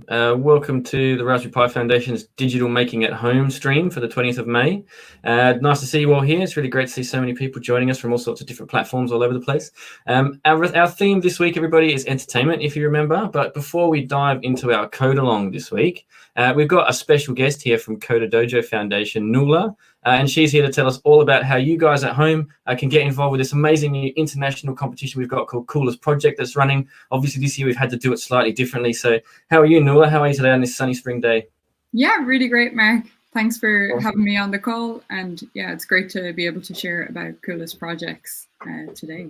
Welcome to the Raspberry Pi Foundation's Digital Making at Home stream for the 20th of May. Nice to see you all here. It's really great to see so many people joining us from all sorts of different platforms all over the place. Our theme this week, everybody, is entertainment, if you remember. But before we dive into our Code Along this week, we've got a special guest here from Coder Dojo Foundation, Nuala. And she's here to tell us all about how you guys at home can get involved with this amazing new international competition we've got called Coolest Project that's running. Obviously, this year we've had to do it slightly differently. So how are you, Nuala? How are you today on this sunny spring day? Yeah, really great, Mark. Thanks for having me on the call. And yeah, it's great to be able to share about Coolest Projects today.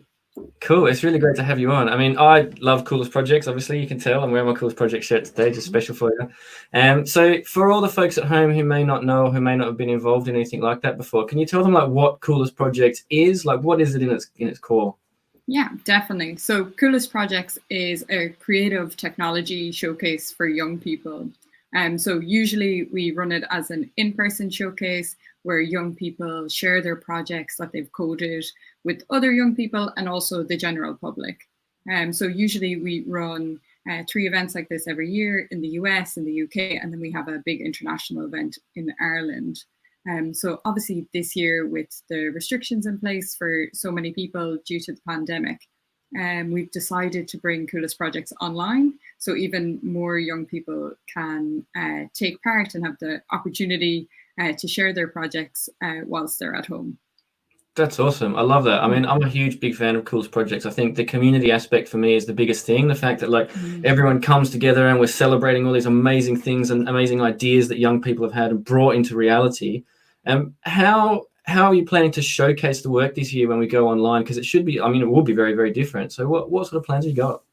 Cool. It's really great to have you on. I mean, I love Coolest Projects. Obviously, you can tell I'm wearing my Coolest Project shirt today, just special for you. So for all the folks at home who may not know, who may not have been involved in anything like that before, can you tell them like what Coolest Projects is? Like, what is it in its core? Yeah, definitely. So Coolest Projects is a creative technology showcase for young people. So usually we run it as an in-person showcase where young people share their projects that they've coded with other young people and also the general public. So usually we run 3 events like this every year in the US, in the UK, and then we have a big international event in Ireland. So obviously this year with the restrictions in place for so many people due to the pandemic, we've decided to bring Coolest Projects online so even more young people can take part and have the opportunity to share their projects whilst they're at home. That's awesome. I love that. I mean, I'm a big fan of Coolest Projects. I think the community aspect for me is the biggest thing. The fact that like everyone comes together and we're celebrating all these amazing things and amazing ideas that young people have had and brought into reality. How are you planning to showcase the work this year when we go online? Because it should be, I mean, it will be very, very different. So what sort of plans have you got?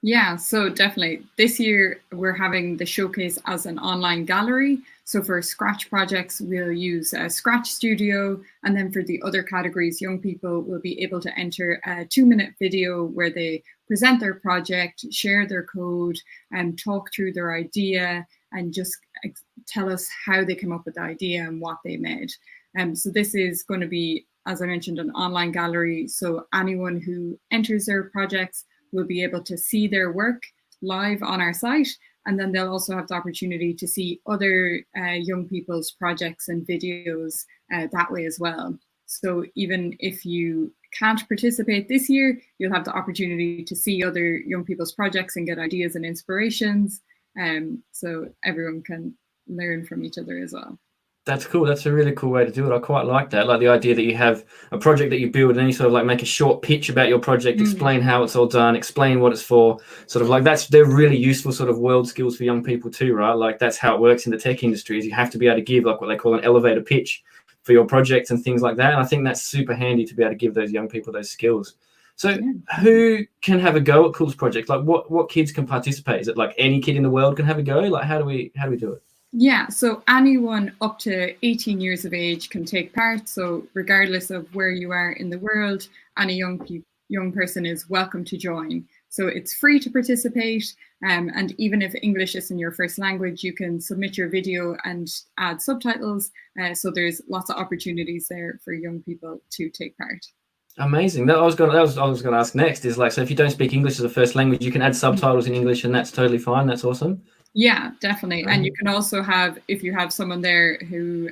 Yeah, so definitely. This year, we're having the showcase as an online gallery. So for Scratch projects, we'll use a Scratch Studio. And then for the other categories, young people will be able to enter a 2-minute video where they present their project, share their code, and talk through their idea and just tell us how they came up with the idea and what they made. So this is going to be, as I mentioned, an online gallery. So anyone who enters their projects will be able to see their work live on our site. And then they'll also have the opportunity to see other young people's projects and videos that way as well. So even if you can't participate this year, you'll have the opportunity to see other young people's projects and get ideas and inspirations. So everyone can learn from each other as well. That's cool. That's a really cool way to do it. I quite like that. Like the idea that you have a project that you build and then you sort of like make a short pitch about your project, explain how it's all done, explain what it's for. Sort of like they're really useful sort of world skills for young people too, right? Like that's how it works in the tech industry is you have to be able to give like what they call an elevator pitch for your projects and things like that. And I think that's super handy to be able to give those young people those skills. So who can have a go at Coolest Project? Like what kids can participate? Is it like any kid in the world can have a go? Like how do we do it? Yeah, so anyone up to 18 years of age can take part. So regardless of where you are in the world, any young person is welcome to join. So it's free to participate. And even if English isn't your first language, you can submit your video and add subtitles. So there's lots of opportunities there for young people to take part. Amazing. That I was going to ask next is like, so if you don't speak English as a first language, you can add subtitles in English and that's totally fine. That's awesome. Yeah, definitely. And you can also have, if you have someone there who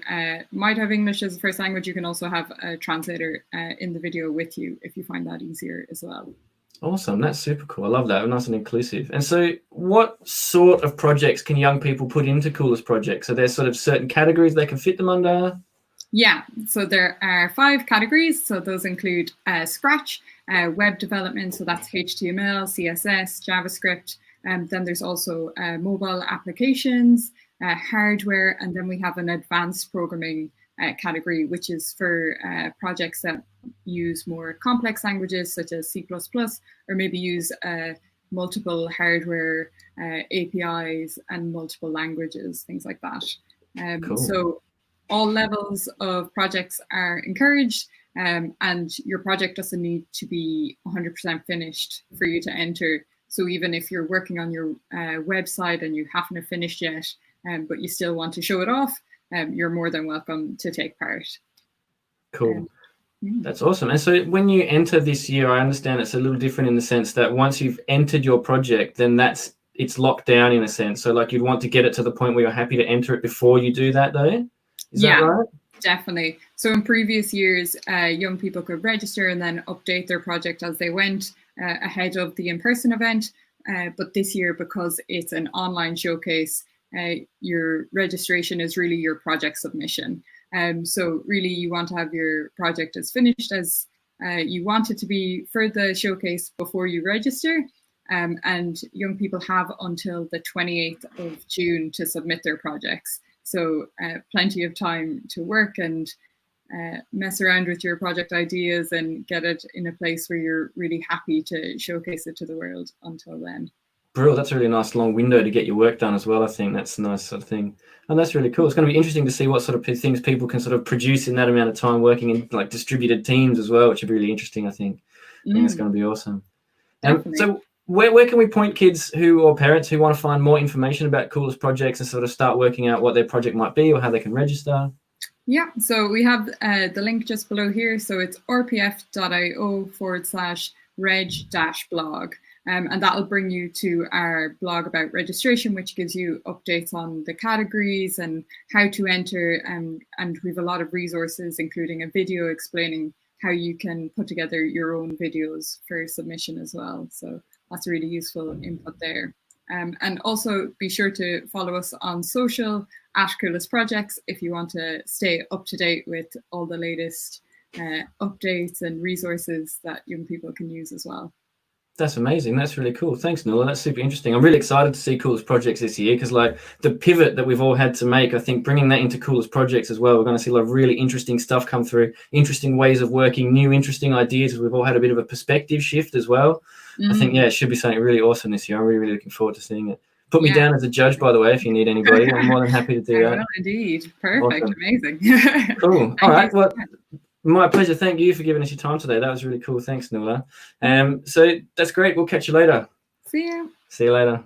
might have English as a first language, you can also have a translator in the video with you if you find that easier as well. Awesome. That's super cool. I love that. Nice and inclusive. And so what sort of projects can young people put into Coolest Projects? So there's sort of certain categories they can fit them under? Yeah, so there are 5 categories. So those include Scratch, web development. So that's HTML, CSS, JavaScript. Then there's also mobile applications, hardware, and then we have an advanced programming category, which is for projects that use more complex languages such as C++, or maybe use multiple hardware APIs and multiple languages, things like that. Cool. So all levels of projects are encouraged, and your project doesn't need to be 100% finished for you to enter. So even if you're working on your website and you haven't finished yet, but you still want to show it off, you're more than welcome to take part. Cool. That's awesome. And so when you enter this year, I understand it's a little different in the sense that once you've entered your project, then that's it's locked down in a sense. So like you'd want to get it to the point where you're happy to enter it before you do that, though. Is that right? Definitely. So in previous years, young people could register and then update their project as they went ahead of the in-person event. But this year, because it's an online showcase, your registration is really your project submission. So really you want to have your project as finished as you want it to be for the showcase before you register. And young people have until the 28th of June to submit their projects. So plenty of time to work and mess around with your project ideas and get it in a place where you're really happy to showcase it to the world until then. Bro, that's a really nice long window to get your work done as well. I think that's a nice sort of thing. And that's really cool. It's going to be interesting to see what sort of things people can sort of produce in that amount of time working in like distributed teams as well, which would be really interesting, I think. I think it's going to be awesome. So where can we point kids or parents who want to find more information about Coolest projects and sort of start working out what their project might be or how they can register? Yeah, so we have the link just below here. So it's rpf.io/reg-blog. And that'll bring you to our blog about registration, which gives you updates on the categories and how to enter. And we have a lot of resources, including a video explaining how you can put together your own videos for submission as well. So that's really useful input there. And also be sure to follow us on social @Coolest Projects if you want to stay up to date with all the latest updates and resources that young people can use as well. That's amazing. That's really cool. Thanks, Nuala. That's super interesting. I'm really excited to see Coolest Projects this year because like the pivot that we've all had to make, I think bringing that into Coolest Projects as well, we're going to see a lot of really interesting stuff come through, interesting ways of working, new interesting ideas. We've all had a bit of a perspective shift as well. I think, it should be something really awesome this year. I'm really, really looking forward to seeing it. Put me down as a judge, by the way, if you need anybody. I'm more than happy to do that. I will indeed. Perfect. Awesome. Amazing. Cool. All right. Well, my pleasure. Thank you for giving us your time today. That was really cool. Thanks, Nuala. So that's great. We'll catch you later. See you. See you later.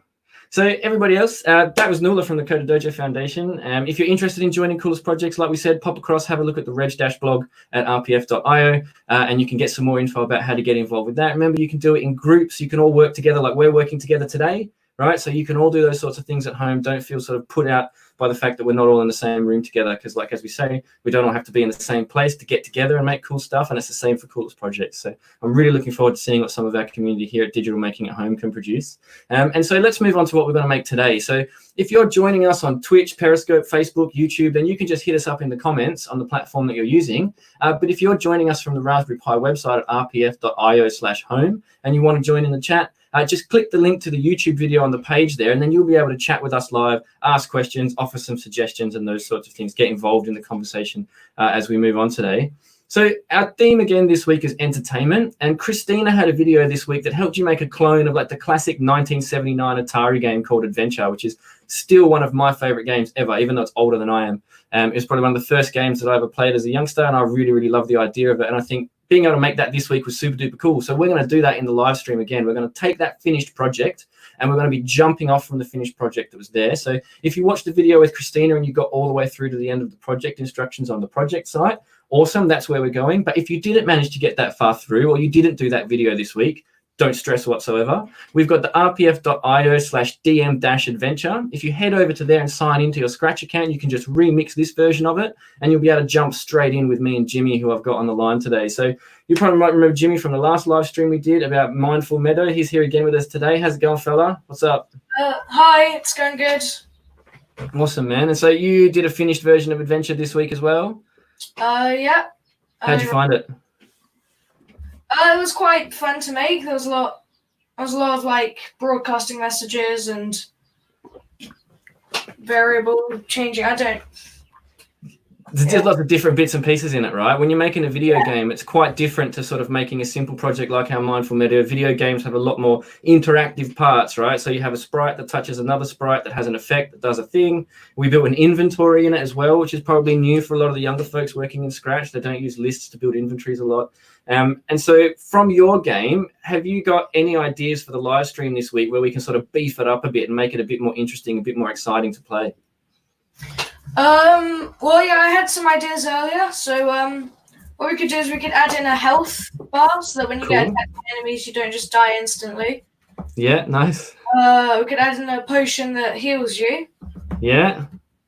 So everybody else, that was Nuala from the Coder Dojo Foundation. If you're interested in joining Coolest Projects, like we said, pop across, have a look at the reg-blog at rpf.io, and you can get some more info about how to get involved with that. Remember, you can do it in groups. You can all work together like we're working together today, right? So you can all do those sorts of things at home. Don't feel sort of put out by the fact that we're not all in the same room together, because like as we say, we don't all have to be in the same place to get together and make cool stuff, and it's the same for Coolest Projects. So I'm really looking forward to seeing what some of our community here at Digital Making at Home can produce. And so let's move on to what we're going to make today. So if you're joining us on Twitch, Periscope, Facebook, YouTube, then you can just hit us up in the comments on the platform that you're using. But if you're joining us from the Raspberry Pi website at rpf.io/home and you want to join in the chat, just click the link to the YouTube video on the page there, and then you'll be able to chat with us live, ask questions, offer some suggestions, and those sorts of things. Get involved in the conversation as we move on today. So our theme again this week is entertainment, and Christina had a video this week that helped you make a clone of like the classic 1979 Atari game called Adventure, which is still one of my favorite games ever, even though it's older than I am. It was probably one of the first games that I ever played as a youngster, and I really, really love the idea of it. And I think being able to make that this week was super duper cool. So we're going to do that in the live stream again. We're going to take that finished project and we're going to be jumping off from the finished project that was there. So if you watched the video with Christina and you got all the way through to the end of the project instructions on the project site, awesome, that's where we're going. But if you didn't manage to get that far through, or you didn't do that video this week, don't stress whatsoever. We've got the rpf.io/dm-adventure. If you head over to there and sign into your Scratch account, you can just remix this version of it, and you'll be able to jump straight in with me and Jimmy, who I've got on the line today. So you probably might remember Jimmy from the last live stream we did about Mindful Meadow. He's here again with us today. How's it going, fella? What's up? Hi, it's going good. Awesome, man. And so you did a finished version of Adventure this week as well? Yeah. How'd you find it? It was quite fun to make. There was a lot of like broadcasting messages and variable changing. There's lots of different bits and pieces in it, right? When you're making a video game, it's quite different to sort of making a simple project like our Mindful Meadow. Video games have a lot more interactive parts, right? So you have a sprite that touches another sprite that has an effect that does a thing. We built an inventory in it as well, which is probably new for a lot of the younger folks working in Scratch. They don't use lists to build inventories a lot. And so from your game, have you got any ideas for the live stream this week where we can sort of beef it up a bit and make it a bit more interesting, a bit more exciting to play? Well, yeah, I had some ideas earlier. So, what we could do is we could add in a health bar so that when you get attacked by enemies, you don't just die instantly. Yeah, nice. We could add in a potion that heals you. Yeah.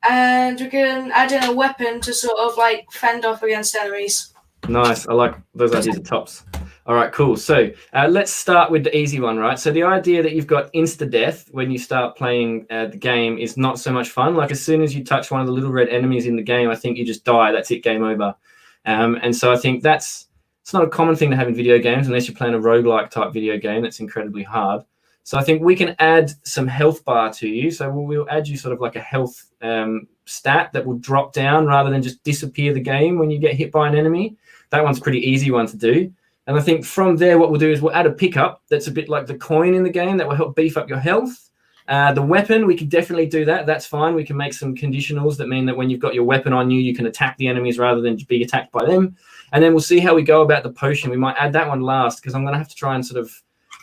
And we can add in a weapon to sort of like fend off against enemies. Nice. I like those ideas at tops. All right, cool. So let's start with the easy one, right? So the idea that you've got Insta-Death when you start playing the game is not so much fun. Like as soon as you touch one of the little red enemies in the game, I think you just die. That's it, game over. And so I think it's not a common thing to have in video games unless you're playing a roguelike type video game that's incredibly hard. So I think we can add some health bar to you. So we'll add you sort of like a health stat that will drop down rather than just disappear the game when you get hit by an enemy. That one's a pretty easy one to do. And I think from there, what we'll do is we'll add a pickup that's a bit like the coin in the game that will help beef up your health. The weapon, we can definitely do that. That's fine. We can make some conditionals that mean that when you've got your weapon on you, you can attack the enemies rather than be attacked by them. And then we'll see how we go about the potion. We might add that one last because I'm going to have to try and sort of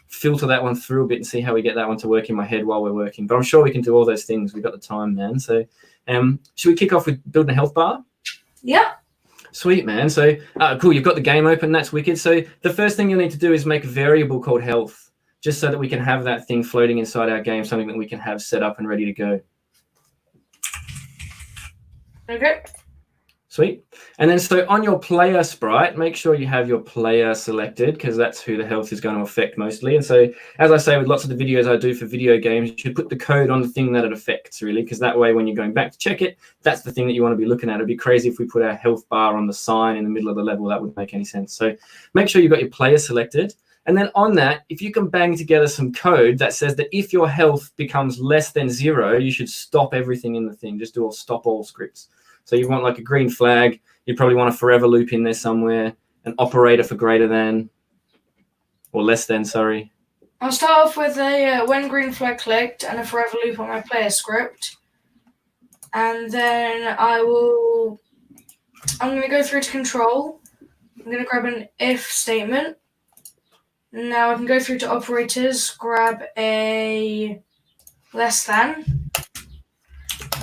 filter that one through a bit and see how we get that one to work in my head while we're working. But I'm sure we can do all those things. We've got the time, man. So should we kick off with building a health bar? Yeah. Sweet, man. So cool, you've got the game open. That's wicked. So the first thing you'll need to do is make a variable called health, just so that we can have that thing floating inside our game, something that we can have set up and ready to go. Okay. Sweet. And then so on your player sprite, make sure you have your player selected because that's who the health is going to affect mostly. And so as I say with lots of the videos I do for video games, you should put the code on the thing that it affects really, because that way when you're going back to check it, that's the thing that you want to be looking at. It'd be crazy if we put our health bar on the sign in the middle of the level. That wouldn't make any sense. So make sure you've got your player selected. And then on that, if you can bang together some code that says that if your health becomes less than 0, you should stop everything in the thing. Just do stop all scripts. So you want like a green flag. You probably want a forever loop in there somewhere, an operator for greater than or less than, sorry. I'll start off with a when green flag clicked and a forever loop on my player script. And then I'm going to go through to control. I'm going to grab an if statement. Now I can go through to operators, grab a less than.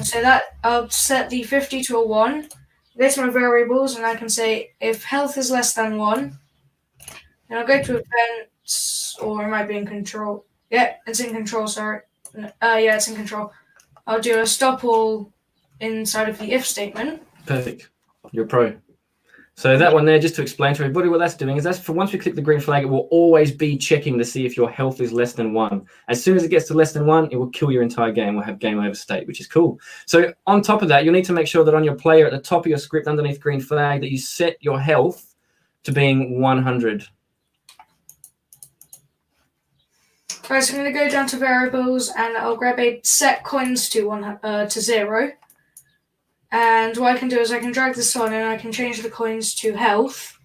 So that I'll set the 50 to a 1. Go to my variables and I can say if health is less than 1, then I'll go to events, or it might be in control. Yeah, it's in control, sorry. Yeah, it's in control. I'll do a stop all inside of the if statement. Perfect. You're a pro. So that one there, just to explain to everybody what that's doing, is that's for once we click the green flag, it will always be checking to see if your health is less than 1. As soon as it gets to less than 1, it will kill your entire game. We'll have game over state, which is cool. So on top of that, you'll need to make sure that on your player at the top of your script underneath green flag that you set your health to being 100. Right, so I'm going to go down to variables and I'll grab a set coins to 0. And what I can do is I can drag this on and I can change the coins to health.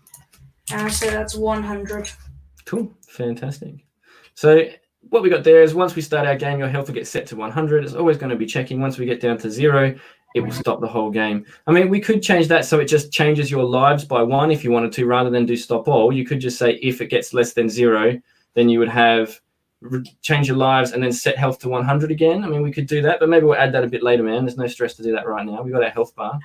And so that's 100. Cool. Fantastic. So what we got there is once we start our game, your health will get set to 100. It's always going to be checking. Once we get down to 0, it will stop the whole game. I mean, we could change that so it just changes your lives by 1 if you wanted to, rather than do stop all. You could just say if it gets less than 0, then you would have change your lives and then set health to 100 again. I mean, we could do that, but maybe we'll add that a bit later, man. There's no stress to do that right now. We've got our health bar.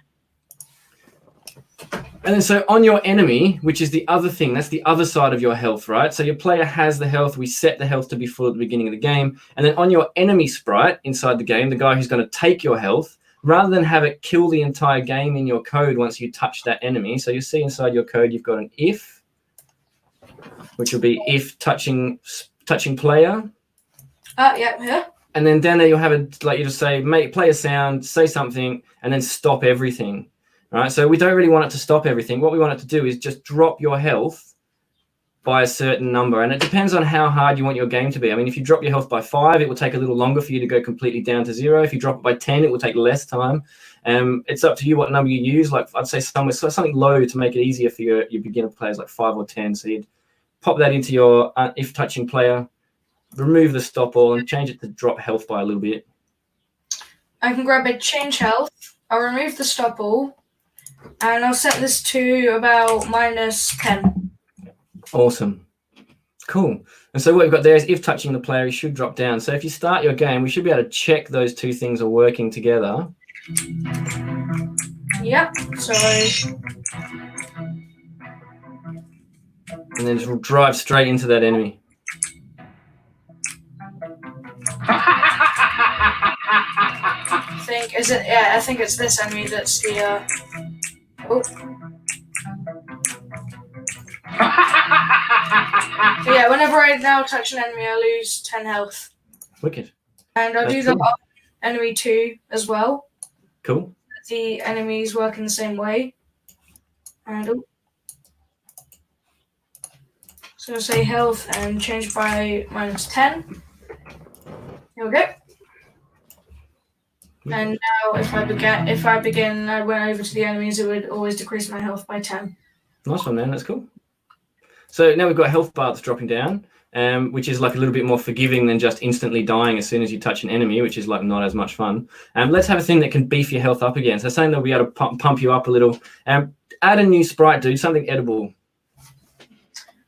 And then so on your enemy, which is the other thing, that's the other side of your health, right? So your player has the health. We set the health to be full at the beginning of the game. And then on your enemy sprite inside the game, the guy who's going to take your health, rather than have it kill the entire game in your code once you touch that enemy. So you see inside your code, you've got an if, which will be if touching player. Yeah. And then down there you'll have it like you just say, play a sound, say something, and then stop everything. Right? So we don't really want it to stop everything. What we want it to do is just drop your health by a certain number. And it depends on how hard you want your game to be. I mean, if you drop your health by 5, it will take a little longer for you to go completely down to 0. If you drop it by 10, it will take less time. It's up to you what number you use. Like I'd say something low to make it easier for your beginner players, like 5 or 10. So you'd pop that into your if touching player, remove the stop all, and change it to drop health by a little bit. I can grab a change health. I'll remove the stop all, and I'll set this to about -10. Awesome. Cool. And so what we've got there is if touching the player, he should drop down. So if you start your game, we should be able to check those two things are working together. Yep. So. And then just drive straight into that enemy. think I think it's this enemy that's the oh. So yeah, whenever I now touch an enemy, I lose 10 health. Wicked. And I'll do that on enemy 2 as well. Cool. The enemies work in the same way. And so I'll say health and change by -10. Here we go. And now if I begin and I went over to the enemies, it would always decrease my health by 10. Nice one, man. That's cool. So now we've got a health bar that's dropping down, which is like a little bit more forgiving than just instantly dying as soon as you touch an enemy, which is like not as much fun. Let's have a thing that can beef your health up again. So saying they'll be able to pump you up a little. Add a new sprite, dude, something edible.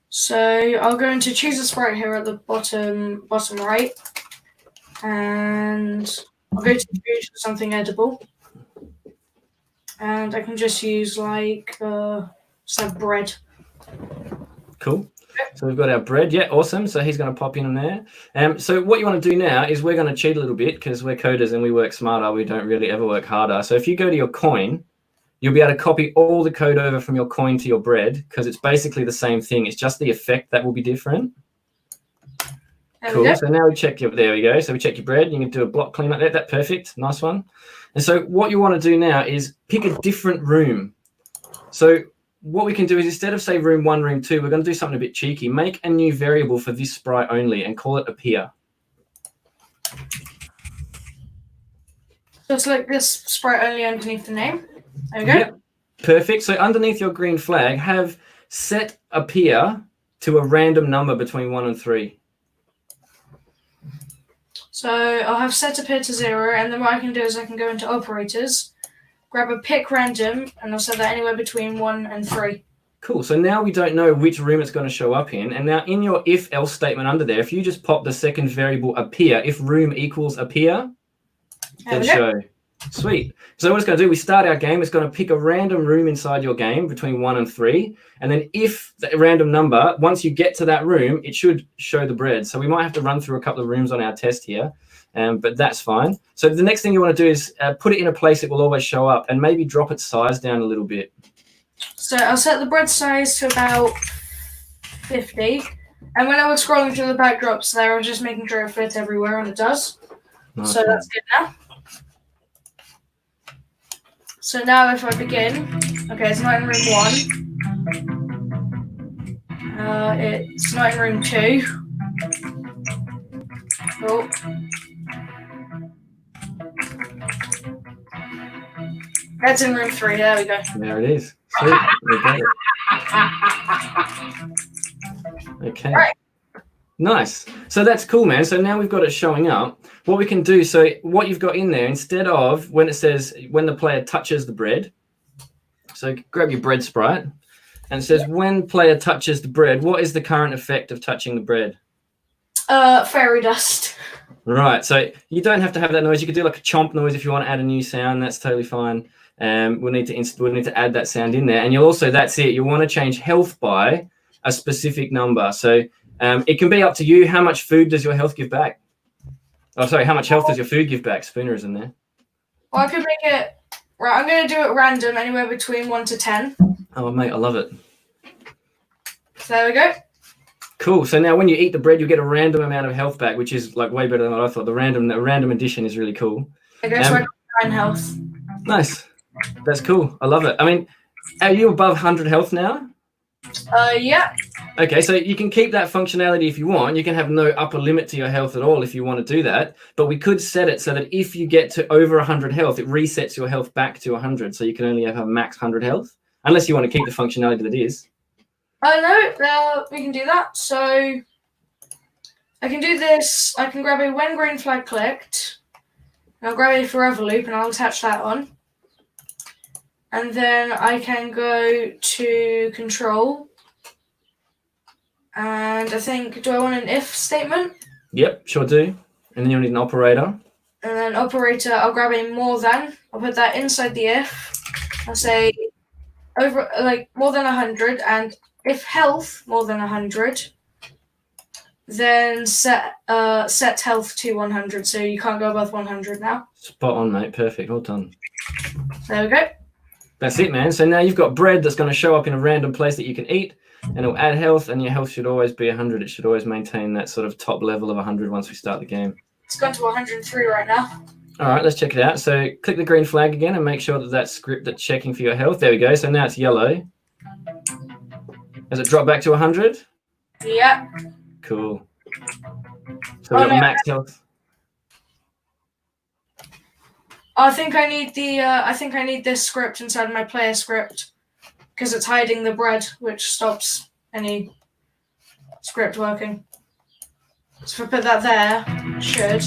So I'll go into choose a sprite here at the bottom right. And I'll go to food for something edible. And I can just use like some bread. Cool. So we've got our bread. Yeah, awesome. So he's going to pop in there. So what you want to do now is we're going to cheat a little bit because we're coders and we work smarter. We don't really ever work harder. So if you go to your coin, you'll be able to copy all the code over from your coin to your bread because it's basically the same thing. It's just the effect that will be different. Cool. So now we check your, there we go. So we check your bread. You can do a block clean like that. That's perfect. Nice one. And so what you want to do now is pick a different room. So what we can do is instead of say room 1, room 2, we're going to do something a bit cheeky. Make a new variable for this sprite only and call it appear. So it's like this sprite only underneath the name. There we go. Yep. Perfect. So underneath your green flag, have set appear to a random number between 1 and 3. So I'll have set appear to 0, and then what I can do is I can go into operators, grab a pick random, and I'll set that anywhere between 1 and 3. Cool. So now we don't know which room it's going to show up in. And now in your if-else statement under there, if you just pop the second variable appear, if room equals appear, then show. Sweet. So what it's going to do, we start our game. It's going to pick a random room inside your game between 1 and 3. And then if the random number, once you get to that room, it should show the bread. So we might have to run through a couple of rooms on our test here, but that's fine. So the next thing you want to do is put it in a place it will always show up and maybe drop its size down a little bit. So I'll set the bread size to about 50. And when I was scrolling through the backdrops there, I was just making sure it fits everywhere, and it does. Nice. So that's good now. So now if I begin, okay, it's not in room 1. It's not in room 2. Oh. That's in room 3, there we go. There it is. Sweet. We got it. Okay. Right. Nice. So that's cool, man. So now we've got it showing up. What we can do, so what you've got in there, instead of when it says when the player touches the bread, so grab your bread sprite, and it says when player touches the bread, what is the current effect of touching the bread? Fairy dust. Right. So you don't have to have that noise. You could do like a chomp noise if you want to add a new sound. That's totally fine. We'll need to add that sound in there. And you'll also, that's it. You want to change health by a specific number. So it can be up to you. How much food does your health give back? Oh, sorry. How much health does your food give back? Spooner is in there. Well, I could make it. Right, I'm going to do it random, anywhere between 1 to 10. Oh, mate, I love it. So there we go. Cool. So now when you eat the bread, you get a random amount of health back, which is like way better than what I thought. The random addition is really cool. Okay, so I got 9 health. Nice. That's cool. I love it. I mean, are you above 100 health now? Yeah. Okay, so you can keep that functionality if you want. You can have no upper limit to your health at all if you want to do that. But we could set it so that if you get to over 100 health, it resets your health back to 100. So you can only have a max 100 health, unless you want to keep the functionality that is. No, we can do that. So I can do this. I can grab a when green flag clicked, and I'll grab a forever loop, and I'll attach that on. And then I can go to control. And I think, do I want an if statement? Yep, sure do. And then you'll need an operator. And then operator, I'll grab a more than. I'll put that inside the if. I'll say over, like more than 100, and if health more than 100, then set health to 100, so you can't go above 100 now. Spot on, mate. Perfect. Well done. There we go. That's it, man. So now you've got bread that's going to show up in a random place that you can eat, and it'll add health, and your health should always be 100. It should always maintain that sort of top level of 100 once we start the game. It's gone to 103 right now. All right, let's check it out. So click the green flag again and make sure that that script that's checking for your health. There we go. So now it's yellow. Has it dropped back to 100? Yeah. Cool. So we've got max health. I think I need this script inside my player script because it's hiding the bread, which stops any script working. So if I put that there, should.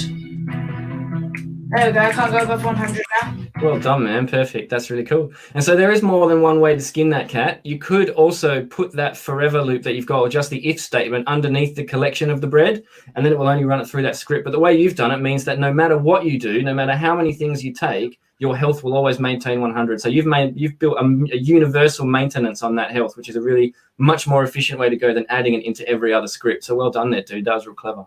There we go. I can't go above 100 now. Well done, man. Perfect. That's really cool. And so there is more than one way to skin that cat. You could also put that forever loop that you've got, or just the if statement, underneath the collection of the bread, and then it will only run it through that script. But the way you've done it means that no matter what you do, no matter how many things you take, your health will always maintain 100. So you've built a universal maintenance on that health, which is a really much more efficient way to go than adding it into every other script. So well done there, dude. That was real clever.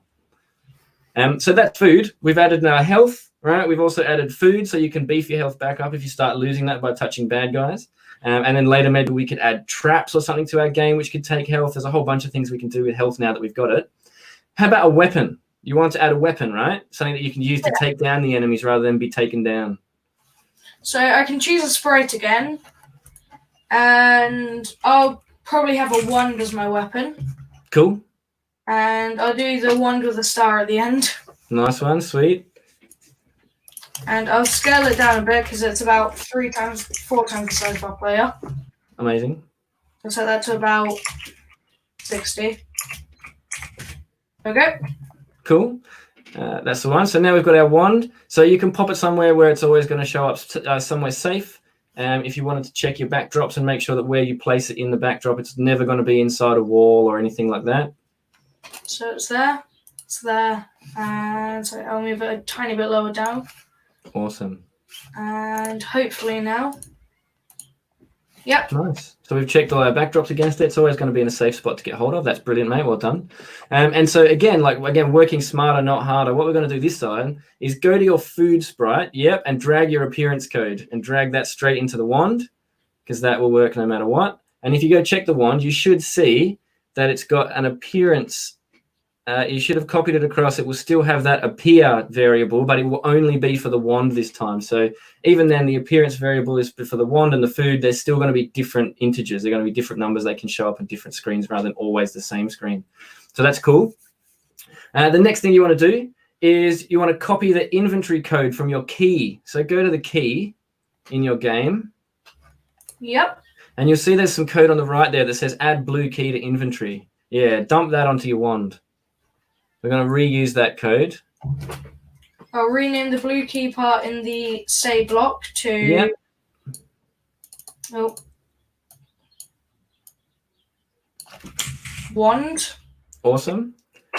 So that's food. We've added health, right? We've also added food, so you can beef your health back up if you start losing that by touching bad guys. And then later, maybe we could add traps or something to our game, which could take health. There's a whole bunch of things we can do with health now that we've got it. How about a weapon? You want to add a weapon, right? Something that you can use to take down the enemies rather than be taken down. So I can choose a sprite again, and I'll probably have a wand as my weapon. Cool. And I'll do the wand with a star at the end. Nice one, sweet. And I'll scale it down a bit because it's about 4 times the size of our player. Amazing. I'll set that to about 60. Okay. Cool. That's the one. So now we've got our wand. So you can pop it somewhere where it's always going to show up somewhere safe. If you wanted to check your backdrops and make sure that where you place it in the backdrop, it's never going to be inside a wall or anything like that. So it's there, and so I'll move it a tiny bit lower down. Awesome. And hopefully now. Yep. Nice. So we've checked all our backdrops against it. It's always going to be in a safe spot to get hold of. That's brilliant, mate. Well done. And so again, working smarter, not harder. What we're going to do this time is go to your food sprite, and drag your appearance code and drag that straight into the wand, because that will work no matter what. And if you go check the wand, you should see that it's got an appearance. You should have copied it across. It will still have that appear variable, but it will only be for the wand this time. So even then, the appearance variable is for the wand and the food. There's still going to be different integers. They're going to be different numbers. They can show up on different screens rather than always the same screen. So that's cool. The next thing you want to do is you want to copy the inventory code from your key. So go to the key in your game. Yep. And you'll see there's some code on the right there that says add blue key to inventory. Yeah, dump that onto your wand. We're going to reuse that code. I'll rename the blue key part in the say block to... Yep. Oh. Wand. Awesome.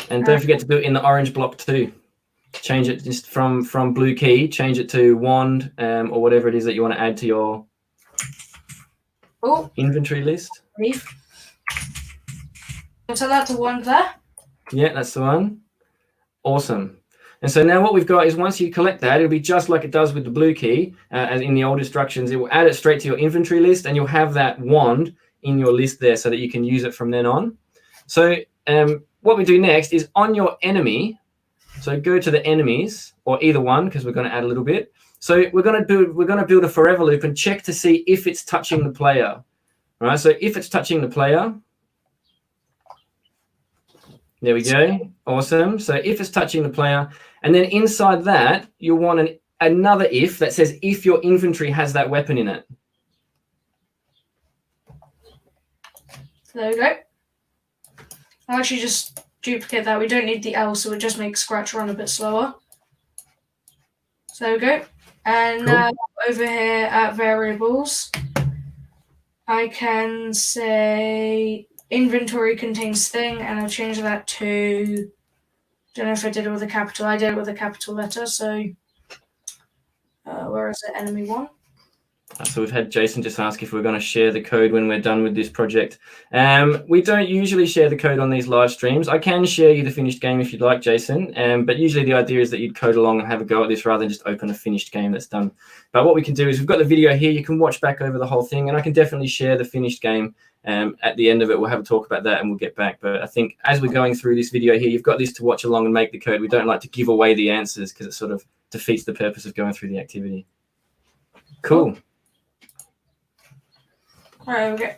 And don't forget to do it in the orange block too. Change it just from blue key, change it to wand or whatever it is that you want to add to your inventory list. So that's a wand there. Yeah, that's the one. Awesome. And so now what we've got is once you collect that, it'll be just like it does with the blue key, as in the old instructions. It will add it straight to your inventory list, and you'll have that wand in your list there so that you can use it from then on. So what we do next is on your enemy. So go to the enemies, or either one, because we're going to add a little bit. So we're going to build a forever loop and check to see if it's touching the player. All right. So if it's touching the player. There we go. Awesome. So if it's touching the player, and then inside that, you'll want another if that says if your inventory has that weapon in it. There we go. I'll actually just duplicate that. We don't need the L, so it just makes Scratch run a bit slower. So there we go. And now over here at variables, I can say inventory contains thing, and I'll change that to, don't know if I did it with a capital. I did it with a capital letter, so where is it? Enemy 1. So we've had Jason just ask if we're going to share the code when we're done with this project. We don't usually share the code on these live streams. I can share you the finished game if you'd like, Jason. But usually the idea is that you'd code along and have a go at this rather than just open a finished game that's done. But what we can do is we've got the video here. You can watch back over the whole thing, and I can definitely share the finished game. At the end of it, we'll have a talk about that and we'll get back. But I think as we're going through this video here, you've got this to watch along and make the code. We don't like to give away the answers because it sort of defeats the purpose of going through the activity. Cool. All right, okay.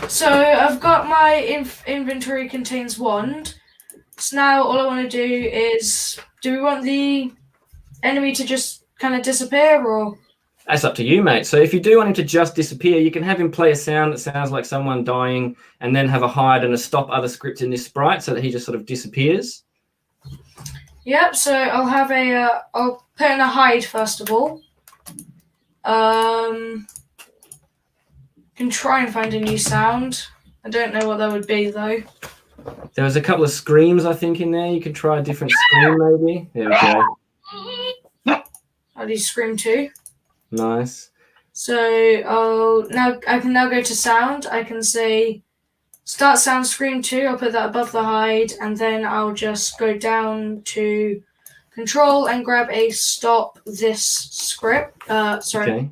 So I've got my inventory contains wand. So now all I want to do is, do we want the enemy to just kind of disappear, or? That's up to you, mate. So if you do want him to just disappear, you can have him play a sound that sounds like someone dying and then have a hide and a stop other script in this sprite so that he just sort of disappears. Yep, so I'll have I'll put in a hide first of all. Can try and find a new sound. I don't know what that would be though. There was a couple of screams, I think, in there. You could try a different scream, maybe. There we go. I'll do scream 2. Nice. So I can now go to sound. I can say start sound scream 2. I'll put that above the hide, and then I'll just go down to control and grab a stop this script. Okay.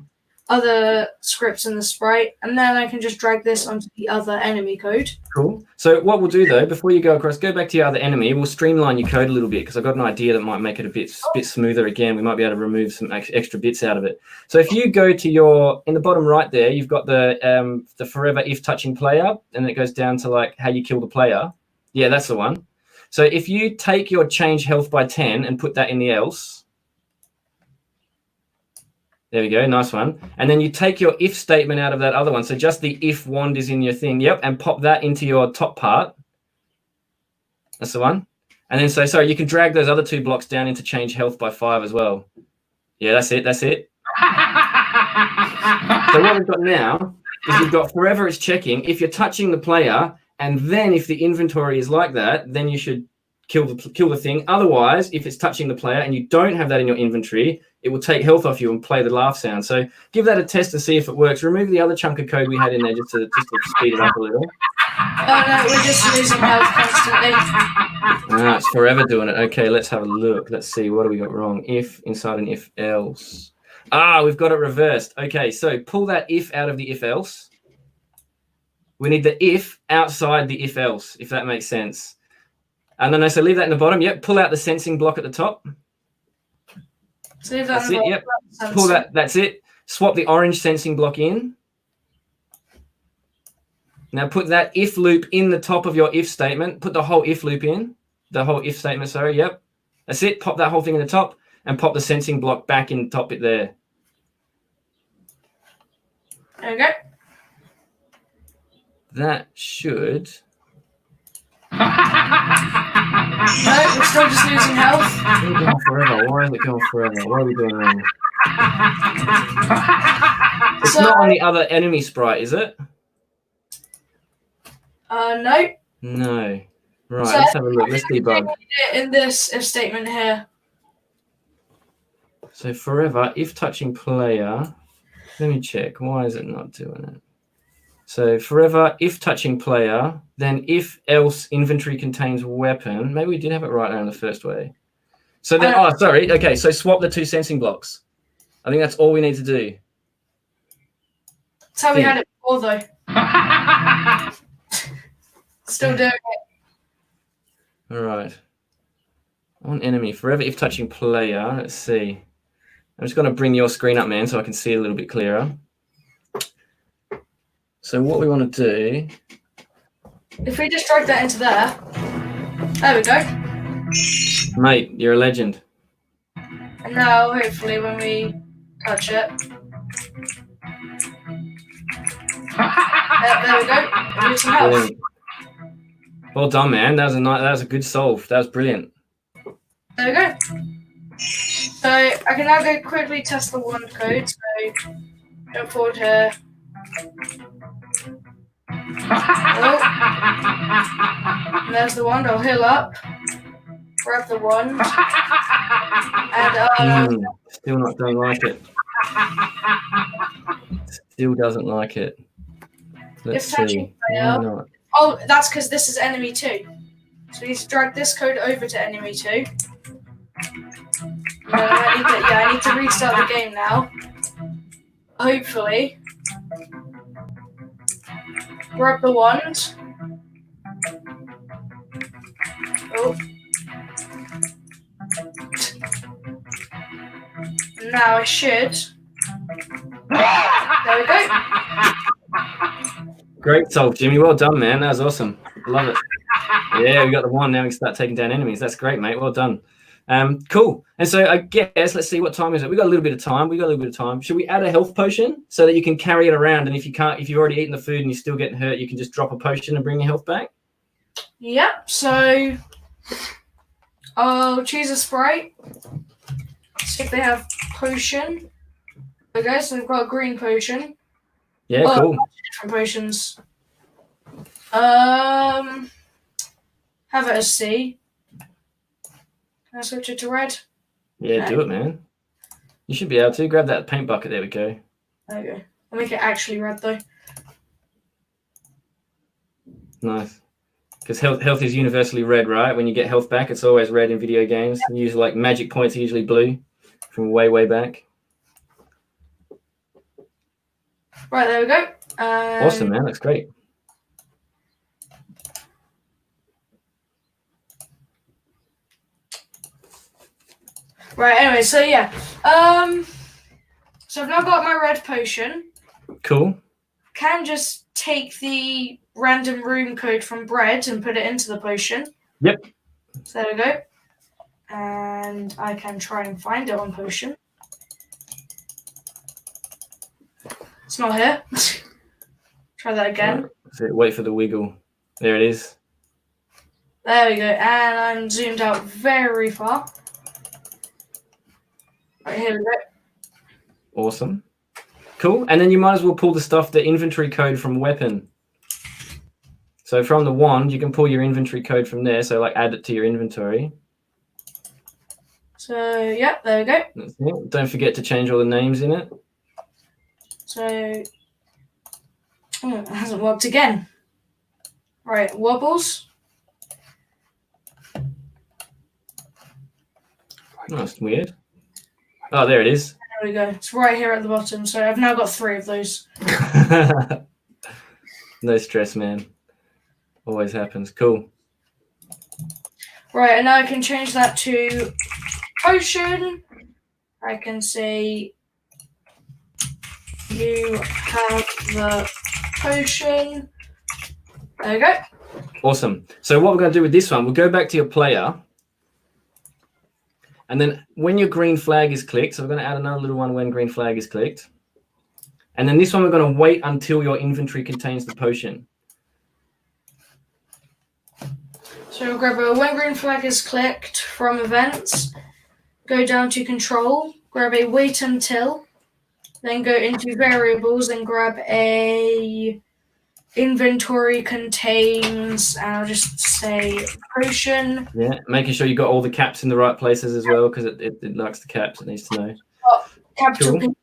Other scripts in the sprite, and then I can just drag this onto the other enemy code. Cool. So what we'll do though, before you go across, go back to your other enemy. We'll streamline your code a little bit because I've got an idea that might make it a bit smoother again. We might be able to remove some extra bits out of it. So if you go to in the bottom right there, you've got the forever if touching player, and it goes down to like how you kill the player. Yeah, that's the one. So if you take your change health by 10 and put that in the else. There we go, nice one. And then you take your if statement out of that other one. So just the if wand is in your thing, yep, and pop that into your top part. That's the one. And then sorry, you can drag those other 2 blocks down into change health by 5 as well. Yeah, that's it. So what we've got now is you've got forever it's checking. If you're touching the player, and then if the inventory is like that, then you should kill the thing. Otherwise, if it's touching the player and you don't have that in your inventory, it will take health off you and play the laugh sound. So give that a test and see if it works. Remove the other chunk of code we had in there just to speed it up a little. Oh no, we're just losing health constantly. It's forever doing it. Okay, let's have a look. Let's see, what do we got wrong? If inside an if else. We've got it reversed. Okay, so pull that if out of the if else. We need the if outside the if else, if that makes sense. And then so leave that in the bottom. Yep, pull out the sensing block at the top. So leave that That's it, yep. Pull that, that's it. Swap the orange sensing block in. Now put that if loop in the top of your if statement. Put the whole if loop in. The whole if statement, sorry, yep. That's it. Pop that whole thing in the top and pop the sensing block back in the top bit there. There we go. That should... No, we're still just losing health. It's going forever. Why is it going forever? What are we doing wrong? It's not on the other enemy sprite, is it? No. No. Right, let's have a look. Let's debug. In this if statement here. So forever, if touching player. Let me check. Why is it not doing it? So forever, if touching player, then if else inventory contains weapon. Maybe we did have it right now in the first way. So then, sorry. Okay, so swap the 2 sensing blocks. I think that's all we need to do. That's how we had it before, though. Still doing it. All right. On enemy, forever, if touching player. Let's see. I'm just going to bring your screen up, man, so I can see it a little bit clearer. So what we want to do... If we just drag that into there. There we go. Mate, you're a legend. And now, hopefully, when we touch it... there we go. Lose some health. Brilliant. Well done, man. That was a good solve. That was brilliant. There we go. So I can now go quickly test the wand code. So jump forward here. Oh. And there's the wand. I'll heal up. grab the wand, and still don't like it. Still doesn't like it. Let's see. Why not? Oh, that's because this is enemy 2. So we need to drag this code over to enemy 2. I need to restart the game now. Hopefully. Grab the wand. Oh. Now I should. There we go. Great solve, Jimmy. Well done, man. That was awesome. Love it. Yeah, we got the wand. Now we can start taking down enemies. That's great, mate. Well done. Cool. And so I guess let's see, what time is it? We got a little bit of time. Should we add a health potion so that you can carry it around? And if you've already eaten the food and you're still getting hurt, you can just drop a potion and bring your health back? Yep. So I'll choose a sprite. See if they have potion. Okay, so we've got a green potion. Yeah, cool. Different potions. Have it as C. Can I switch it to red? Yeah, do it, man. You should be able to. Grab that paint bucket. There we go. There we go. I'll make it actually red, though. Nice. Because health is universally red, right? When you get health back, it's always red in video games. Usually, like, magic points are usually blue from way, way back. Right, there we go. Awesome, man. Looks great. Right, anyway, so yeah. So I've now got my red potion. Cool. Can just take the random room code from bread and put it into the potion. Yep. So there we go. And I can try and find it on potion. It's not here. Try that again. Wait for the wiggle. There it is. There we go. And I'm zoomed out very far. Right, here we go. Awesome. Cool. And then you might as well pull the inventory code from weapon. So from the wand, you can pull your inventory code from there. So like add it to your inventory. So, yeah, there we go. That's it. Don't forget to change all the names in it. So, it hasn't worked again. Right, wobbles. That's weird. Oh, there it is. There we go. It's right here at the bottom. So I've now got 3 of those. No stress, man. Always happens. Cool. Right, and now I can change that to potion. I can say you have the potion. There we go. Awesome. So what we're going to do with this one, we'll go back to your player. And then when your green flag is clicked, so we're going to add another little one when green flag is clicked. And then this one, we're going to wait until your inventory contains the potion. So we'll grab a when green flag is clicked from events, go down to control, grab a wait until, then go into variables and grab a inventory contains, and I'll just say potion. Yeah, making sure you got all the caps in the right places as well, because it likes the caps. It needs to know. Capital. Cool.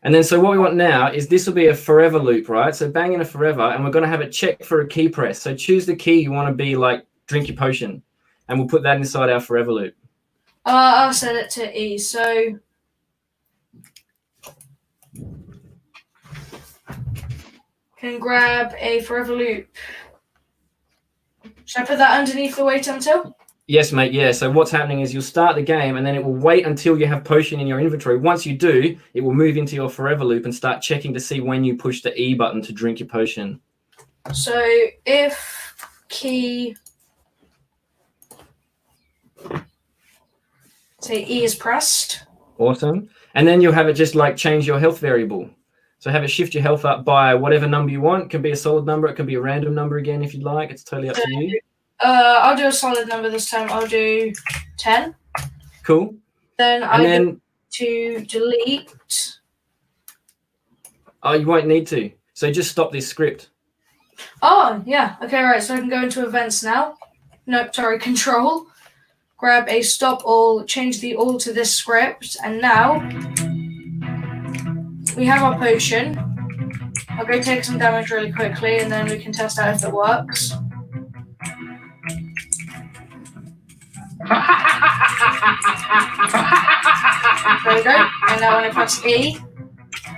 And then so what we want now is this will be a forever loop, right? So bang in a forever, and we're going to have it check for a key press. So choose the key you want to be like drink your potion, and we'll put that inside our forever loop. I'll set it to E. So can grab a forever loop. Should I put that underneath the wait until? Yes, mate. Yeah. So what's happening is you'll start the game and then it will wait until you have potion in your inventory. Once you do, it will move into your forever loop and start checking to see when you push the E button to drink your potion. So if key, say E is pressed. Awesome. And then you'll have it just like change your health variable. So have it shift your health up by whatever number you want. It can be a solid number. It can be a random number again if you'd like. It's totally up to you. I'll do a solid number this time. I'll do 10. Cool. Then go to delete. Oh, you won't need to. So just stop this script. Oh, yeah. Okay, right. So I can go into events now. No, sorry, control. grab a stop all, change the all to this script, and now we have our potion. I'll go take some damage really quickly, and then we can test out if it works. There we go. And now when I press E,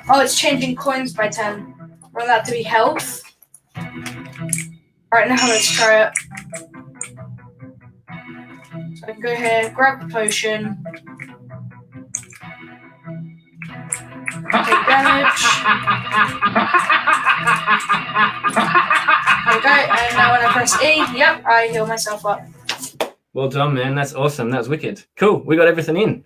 oh, it's changing coins by 10. I want that to be health. Right, now let's try it. So I can go here, grab the potion, take damage. There we go, and now when I press E, yep, I heal myself up. Well done, man. That's awesome. That was wicked. Cool. We got everything in.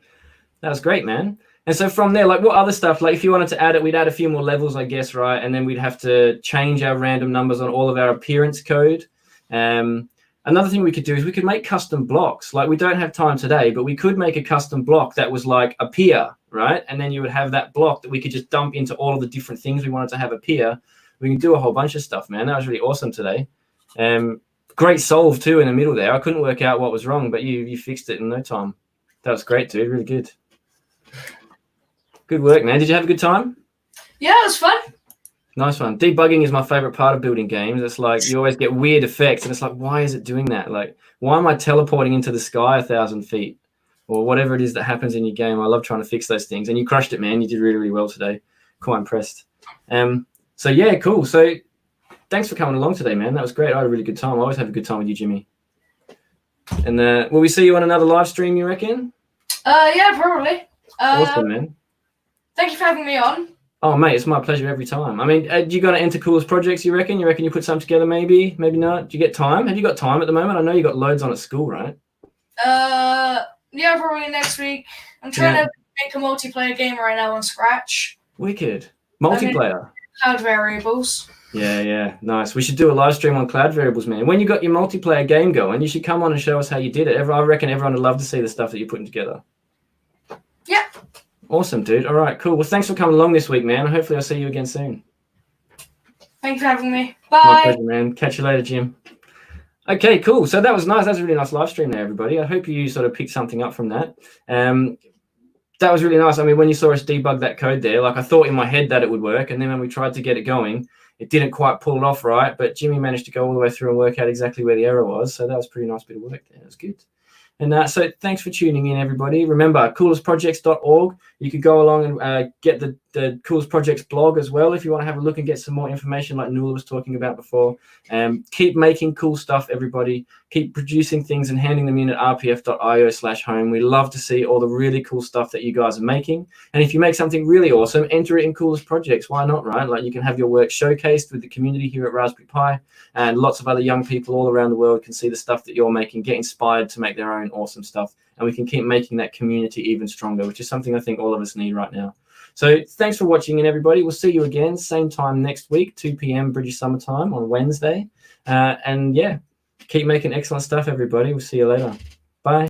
That was great, man. And so from there, like what other stuff, like if you wanted to add it, we'd add a few more levels, I guess, right? And then we'd have to change our random numbers on all of our appearance code. Another thing we could do is we could make custom blocks. Like we don't have time today, but we could make a custom block that was like appear, right? And then you would have that block that we could just dump into all of the different things we wanted to have appear. We can do a whole bunch of stuff, man. That was really awesome today. Great solve too in the middle there. I couldn't work out what was wrong, but you fixed it in no time. That was great, dude. Really good. Good work, man. Did you have a good time? Yeah, it was fun. Nice one. Debugging is my favorite part of building games. It's like you always get weird effects, and it's like, why is it doing that? Like, why am I teleporting into the sky 1,000 feet, or whatever it is that happens in your game? I love trying to fix those things, and you crushed it, man. You did really, really well today. Quite impressed. So yeah, cool. So thanks for coming along today, man. That was great. I had a really good time. I always have a good time with you, Jimmy. And will we see you on another live stream, you reckon? Yeah, probably. Awesome, man. Thank you for having me on. Oh, mate, it's my pleasure every time. I mean, do you got to enter coolest projects, you reckon? You reckon you put some together, maybe? Maybe not? Do you get time? Have you got time at the moment? I know you got loads on at school, right? Yeah, probably next week. I'm trying to make a multiplayer game right now on Scratch. Wicked. Multiplayer. Cloud variables. Yeah. Nice. We should do a live stream on cloud variables, man. When you got your multiplayer game going, you should come on and show us how you did it. I reckon everyone would love to see the stuff that you're putting together. Yeah. Awesome, dude. All right, cool. Well, thanks for coming along this week, man. Hopefully I'll see you again soon. Thanks for having me. Bye. My pleasure, man. Catch you later, Jim. Okay, cool. So that was nice. That's a really nice live stream there, everybody. I hope you sort of picked something up from that. That was really nice. I mean, when you saw us debug that code there, like I thought in my head that it would work. And then when we tried to get it going, it didn't quite pull it off right. But Jimmy managed to go all the way through and work out exactly where the error was. So that was a pretty nice bit of work there. It was good. And so thanks for tuning in, everybody. Remember, coolestprojects.org. You could go along and get the Coolest Projects blog as well if you want to have a look and get some more information like Nuala was talking about before. Keep making cool stuff, everybody. Keep producing things and handing them in at rpf.io/home. We love to see all the really cool stuff that you guys are making. And if you make something really awesome, enter it in Coolest Projects. Why not, right? Like you can have your work showcased with the community here at Raspberry Pi, and lots of other young people all around the world can see the stuff that you're making, get inspired to make their own awesome stuff. And we can keep making that community even stronger, which is something I think all of us need right now. So thanks for watching, and everybody. We'll see you again, same time next week, 2 p.m. British Summer Time on Wednesday. And yeah, keep making excellent stuff, everybody. We'll see you later.